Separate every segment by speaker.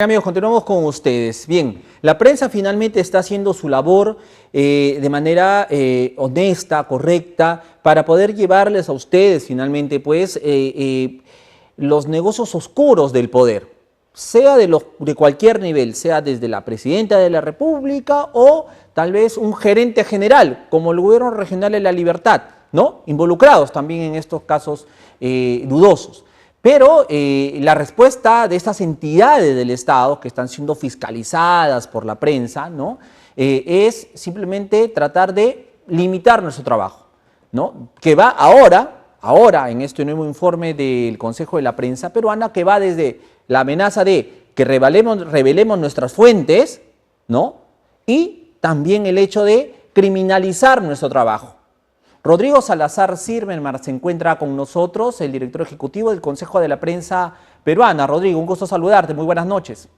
Speaker 1: Amigos, continuamos con ustedes. Bien, la prensa finalmente está haciendo su labor de manera honesta, correcta, para poder llevarles a ustedes finalmente pues los negocios oscuros del poder, sea de cualquier nivel, sea desde la presidenta de la República o tal vez un gerente general, como el gobierno regional de La Libertad, ¿no? Involucrados también en estos casos dudosos. Pero la respuesta de estas entidades del Estado que están siendo fiscalizadas por la prensa, ¿no? Es simplemente tratar de limitar nuestro trabajo, ¿no? Que va ahora en este nuevo informe del Consejo de la Prensa Peruana, que va desde la amenaza de que revelemos nuestras fuentes, ¿no? Y también el hecho de criminalizar nuestro trabajo. Rodrigo Salazar Sirvenmar se encuentra con nosotros, el director ejecutivo del Consejo de la Prensa Peruana. Rodrigo, un gusto saludarte, muy buenas noches.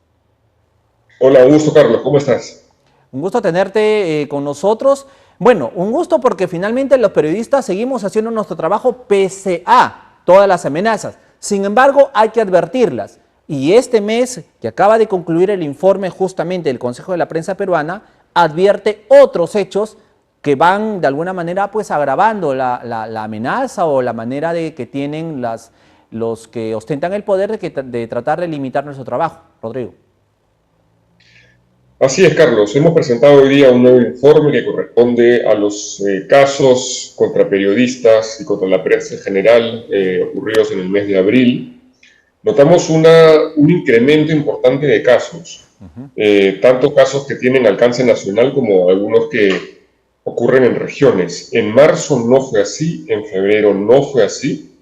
Speaker 2: Hola, un gusto, Carlos, ¿cómo estás?
Speaker 1: Un gusto tenerte con nosotros. Bueno, un gusto porque finalmente los periodistas seguimos haciendo nuestro trabajo pese a todas las amenazas. Sin embargo, hay que advertirlas. Y este mes, que acaba de concluir el informe justamente del Consejo de la Prensa Peruana, advierte otros hechos que van de alguna manera pues agravando la amenaza o la manera de que tienen los que ostentan el poder de tratar de limitar nuestro trabajo. Rodrigo.
Speaker 2: Así es, Carlos. Hemos presentado hoy día un nuevo informe que corresponde a los casos contra periodistas y contra la prensa en general ocurridos en el mes de abril. Notamos un incremento importante de casos, tanto casos que tienen alcance nacional como algunos que ocurren en regiones. En marzo no fue así, en febrero no fue así,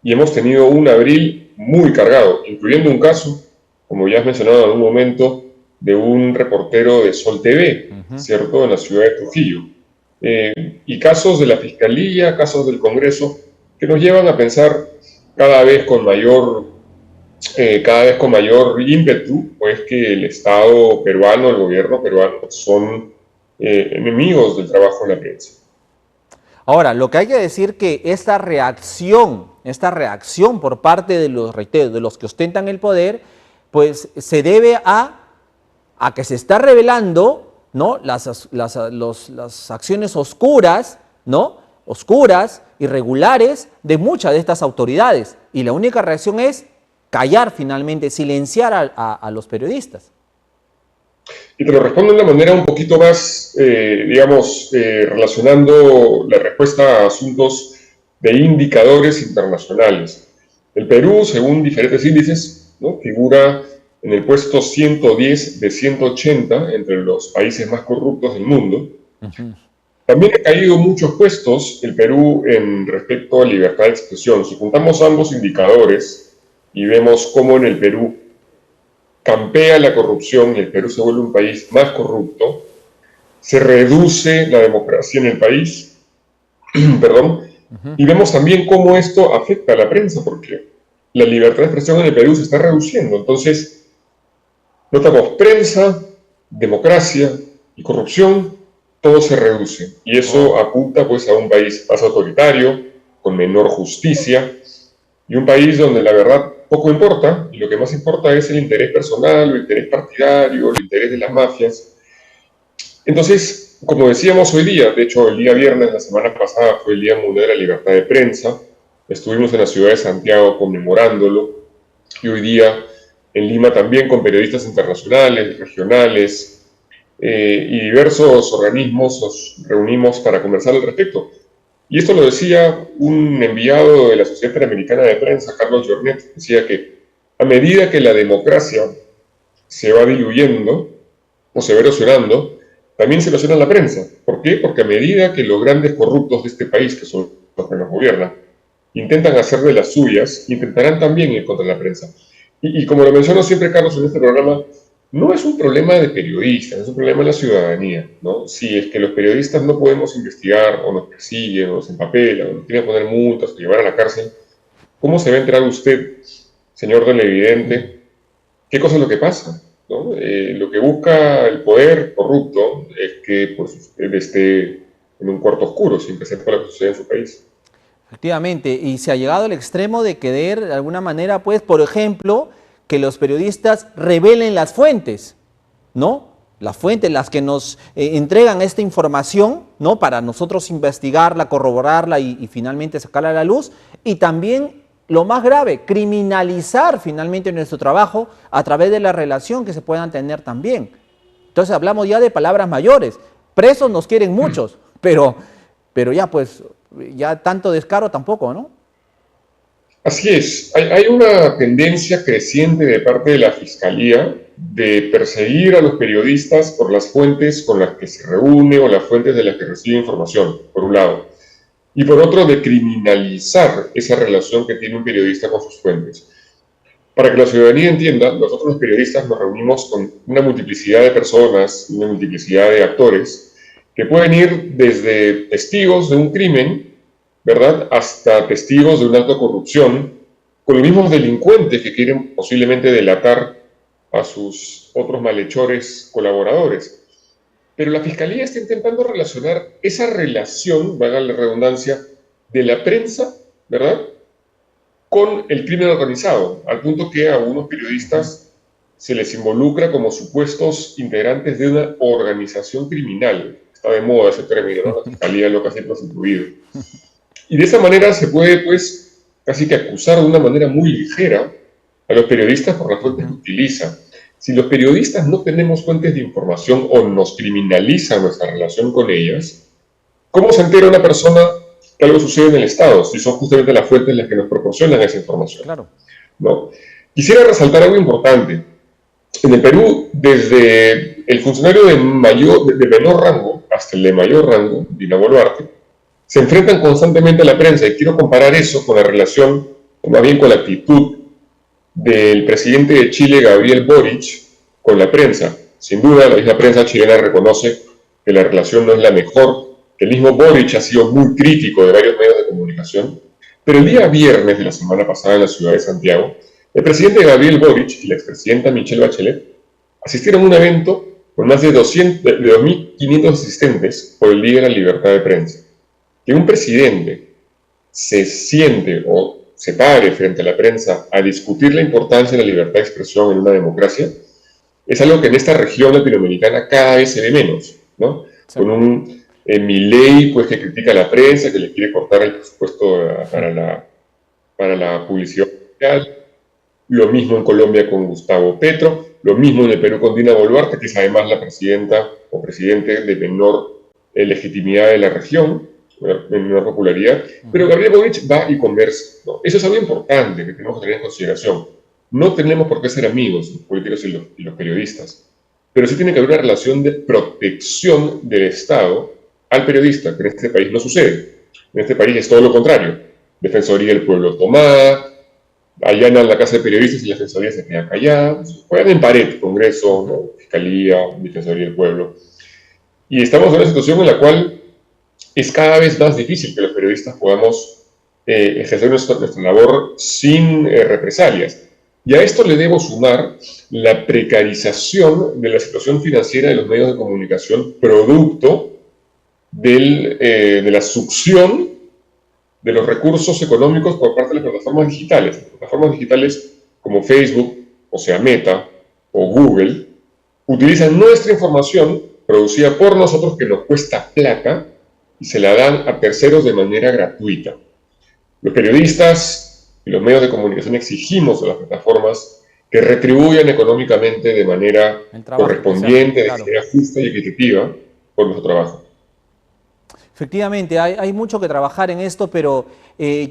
Speaker 2: y hemos tenido un abril muy cargado, incluyendo un caso, como ya has mencionado en algún momento, de un reportero de Sol TV, ¿cierto?, en la ciudad de Trujillo. Y casos de la Fiscalía, casos del Congreso, que nos llevan a pensar cada vez con mayor ímpetu, pues que el Estado peruano, el gobierno peruano, son enemigos del trabajo en la prensa.
Speaker 1: Ahora, lo que hay que decir que esta reacción por parte de los, reitero, de los que ostentan el poder, pues se debe a que se está revelando, ¿no?, las acciones oscuras, ¿no?, oscuras, irregulares de muchas de estas autoridades. Y la única reacción es callar finalmente, silenciar a los periodistas.
Speaker 2: Y te lo respondo de una manera un poquito más, relacionando la respuesta a asuntos de indicadores internacionales. El Perú, según diferentes índices, ¿no?, figura en el puesto 110 de 180 entre los países más corruptos del mundo. También ha caído muchos puestos el Perú en respecto a libertad de expresión. Si juntamos ambos indicadores y vemos cómo en el Perú campea la corrupción y el Perú se vuelve un país más corrupto, se reduce la democracia en el país, perdón, y vemos también cómo esto afecta a la prensa, porque la libertad de expresión en el Perú se está reduciendo. Entonces, notamos prensa, democracia y corrupción, todo se reduce. Y eso apunta pues a un país más autoritario, con menor justicia, y un país donde la verdad poco importa, y lo que más importa es el interés personal, el interés partidario, el interés de las mafias. Entonces, como decíamos hoy día, de hecho el día viernes, la semana pasada, fue el Día Mundial de la Libertad de Prensa, estuvimos en la ciudad de Santiago conmemorándolo, y hoy día en Lima también con periodistas internacionales, regionales, y diversos organismos nos reunimos para conversar al respecto. Y esto lo decía un enviado de la Sociedad Interamericana de Prensa, Carlos Jornet, decía que a medida que la democracia se va diluyendo o se va erosionando, también se erosiona la prensa. ¿Por qué? Porque a medida que los grandes corruptos de este país, que son los que nos gobiernan, intentan hacer de las suyas, intentarán también ir contra la prensa. Y como lo menciono siempre, Carlos, en este programa, no es un problema de periodistas, es un problema de la ciudadanía, ¿no? Si es que los periodistas no podemos investigar, o nos persiguen, o nos empapelan, o nos quieren poner multas, o llevar a la cárcel, ¿cómo se va a enterar usted, señor televidente, qué cosa es lo que pasa, ¿no? Lo que busca el poder corrupto es que pues, usted esté en un cuarto oscuro, sin que sepa lo que sucede en su país.
Speaker 1: Efectivamente, y se ha llegado al extremo de querer, de alguna manera, pues, por ejemplo, que los periodistas revelen las fuentes, ¿no? Las fuentes, las que nos entregan esta información, ¿no? Para nosotros investigarla, corroborarla y finalmente sacarla a la luz. Y también, lo más grave, criminalizar finalmente nuestro trabajo a través de la relación que se puedan tener también. Entonces hablamos ya de palabras mayores. Presos nos quieren muchos, pero ya pues, ya tanto descaro tampoco, ¿no?
Speaker 2: Así es, hay una tendencia creciente de parte de la Fiscalía de perseguir a los periodistas por las fuentes con las que se reúne o las fuentes de las que recibe información, por un lado, y por otro de criminalizar esa relación que tiene un periodista con sus fuentes. Para que la ciudadanía entienda, nosotros los periodistas nos reunimos con una multiplicidad de personas, una multiplicidad de actores, que pueden ir desde testigos de un crimen, ¿verdad?, hasta testigos de un acto de corrupción, con los mismos delincuentes que quieren posiblemente delatar a sus otros malhechores colaboradores. Pero la Fiscalía está intentando relacionar esa relación, valga la redundancia, de la prensa, ¿verdad?, con el crimen organizado, al punto que a algunos periodistas se les involucra como supuestos integrantes de una organización criminal. Está de moda ese término, ¿no? La Fiscalía lo casi ha incluido. Y de esa manera se puede, pues, casi que acusar de una manera muy ligera a los periodistas por las fuentes que utilizan. Si los periodistas no tenemos fuentes de información o nos criminalizan nuestra relación con ellas, ¿cómo se entera una persona que algo sucede en el Estado si son justamente las fuentes las que nos proporcionan esa información?
Speaker 1: Claro.
Speaker 2: ¿No? Quisiera resaltar algo importante. En el Perú, desde el funcionario de menor rango hasta el de mayor rango, Dina Boluarte, se enfrentan constantemente a la prensa, y quiero comparar eso con la relación, o más bien con la actitud del presidente de Chile, Gabriel Boric, con la prensa. Sin duda, la misma prensa chilena reconoce que la relación no es la mejor, que el mismo Boric ha sido muy crítico de varios medios de comunicación, pero el día viernes de la semana pasada en la ciudad de Santiago, el presidente Gabriel Boric y la expresidenta Michelle Bachelet asistieron a un evento con más de 2.500 asistentes por el Día de la Libertad de Prensa. Que un presidente se siente o se pare frente a la prensa a discutir la importancia de la libertad de expresión en una democracia es algo que en esta región latinoamericana cada vez se ve menos, ¿no? Sí. Con un Milei, pues, que critica a la prensa, que le quiere cortar el presupuesto para la publicidad oficial. Lo mismo en Colombia con Gustavo Petro, lo mismo en el Perú con Dina Boluarte, que es además la presidenta o presidente de menor legitimidad de la región, en menor popularidad, pero Gabriel Boric va y conversa, ¿no? Eso es algo importante que tenemos que tener en consideración. No tenemos por qué ser amigos, los políticos y los periodistas, pero sí tiene que haber una relación de protección del Estado al periodista, que en este país no sucede. En este país es todo lo contrario. Defensoría del Pueblo tomada, allanan la casa de periodistas y la Defensoría se queda callada, juegan en pared, Congreso, ¿no? Fiscalía, Defensoría del Pueblo. Y estamos en una situación en la cual es cada vez más difícil que los periodistas podamos ejercer nuestra labor sin represalias. Y a esto le debo sumar la precarización de la situación financiera de los medios de comunicación, producto de la succión de los recursos económicos por parte de las plataformas digitales. Las plataformas digitales como Facebook, o sea Meta, o Google, utilizan nuestra información producida por nosotros que nos cuesta plata y se la dan a terceros de manera gratuita. Los periodistas y los medios de comunicación exigimos a las plataformas que retribuyan económicamente de manera correspondiente, claro, de manera justa y equitativa por nuestro trabajo.
Speaker 1: Efectivamente, hay mucho que trabajar en esto, pero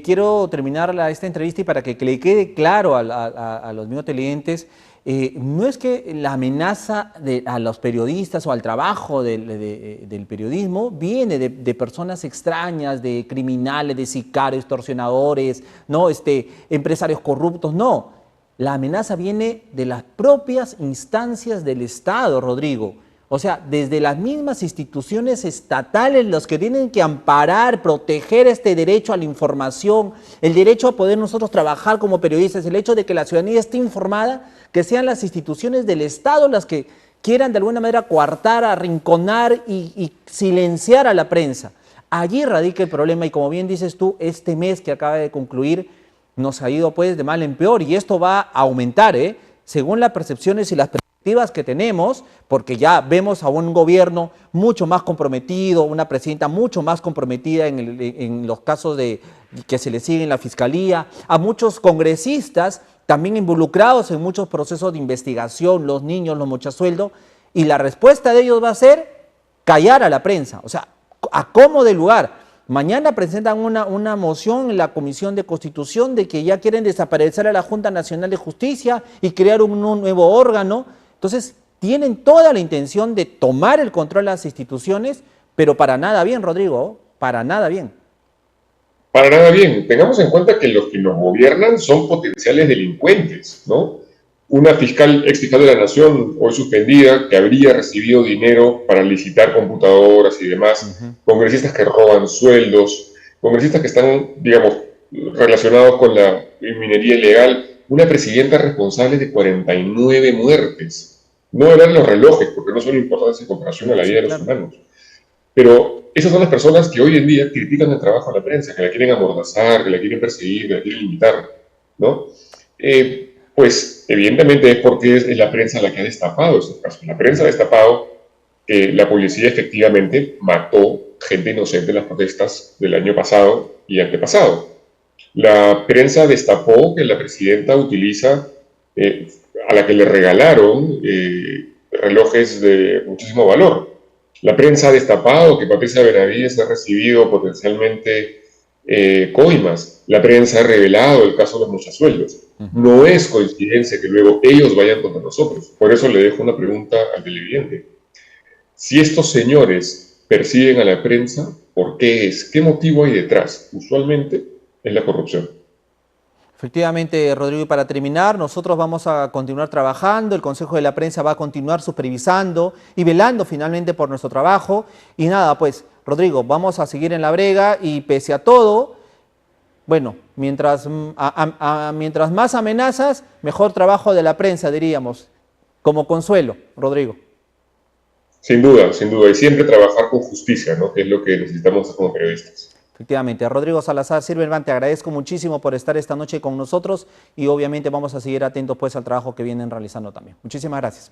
Speaker 1: quiero terminar esta entrevista y para que le quede claro a los mismos televidentes, no es que la amenaza a los periodistas o al trabajo del periodismo viene de personas extrañas, de criminales, de sicarios, extorsionadores, ¿no? Empresarios corruptos, no. La amenaza viene de las propias instancias del Estado, Rodrigo. O sea, desde las mismas instituciones estatales, los que tienen que amparar, proteger este derecho a la información, el derecho a poder nosotros trabajar como periodistas, el hecho de que la ciudadanía esté informada, que sean las instituciones del Estado las que quieran de alguna manera coartar, arrinconar y silenciar a la prensa. Allí radica el problema y como bien dices tú, este mes que acaba de concluir nos ha ido pues de mal en peor y esto va a aumentar, según las percepciones y las perspectivas que tenemos, porque ya vemos a un gobierno mucho más comprometido, una presidenta mucho más comprometida en los casos que se le sigue en la fiscalía, a muchos congresistas también involucrados en muchos procesos de investigación, los niños, los mochasueldos, y la respuesta de ellos va a ser callar a la prensa, o sea, a como de lugar. Mañana presentan una moción en la Comisión de Constitución de que ya quieren desaparecer a la Junta Nacional de Justicia y crear un nuevo órgano. Entonces, tienen toda la intención de tomar el control de las instituciones, pero para nada bien, Rodrigo, para nada bien.
Speaker 2: Para nada bien. Tengamos en cuenta que los que nos gobiernan son potenciales delincuentes, ¿no? Una ex fiscal de la Nación, hoy suspendida, que habría recibido dinero para licitar computadoras y demás, congresistas que roban sueldos, congresistas que están, digamos, relacionados con la minería ilegal, una presidenta responsable de 49 muertes. No eran los relojes, porque no son importantes en comparación a la vida de los humanos. Pero esas son las personas que hoy en día critican el trabajo de la prensa, que la quieren amordazar, que la quieren perseguir, que la quieren limitar, ¿no? Pues evidentemente es porque es la prensa la que ha destapado esos casos. La prensa ha destapado que la policía efectivamente mató gente inocente en las protestas del año pasado y antepasado. La prensa destapó que la presidenta utiliza, a la que le regalaron relojes de muchísimo valor. La prensa ha destapado que Patricia Benavides ha recibido potencialmente coimas. La prensa ha revelado el caso de los mochasueldos. No es coincidencia que luego ellos vayan contra nosotros. Por eso le dejo una pregunta al televidente. Si estos señores persiguen a la prensa, ¿por qué es? ¿Qué motivo hay detrás? Usualmente es la corrupción.
Speaker 1: Efectivamente, Rodrigo, y para terminar, nosotros vamos a continuar trabajando, el Consejo de la Prensa va a continuar supervisando y velando finalmente por nuestro trabajo. Y nada, pues, Rodrigo, vamos a seguir en la brega y pese a todo, bueno, mientras más amenazas, mejor trabajo de la prensa, diríamos, como consuelo, Rodrigo.
Speaker 2: Sin duda, sin duda. Y siempre trabajar con justicia, ¿no? Que es lo que necesitamos como periodistas.
Speaker 1: Efectivamente. Rodrigo Salazar Silverman, te agradezco muchísimo por estar esta noche con nosotros y obviamente vamos a seguir atentos pues al trabajo que vienen realizando también. Muchísimas gracias.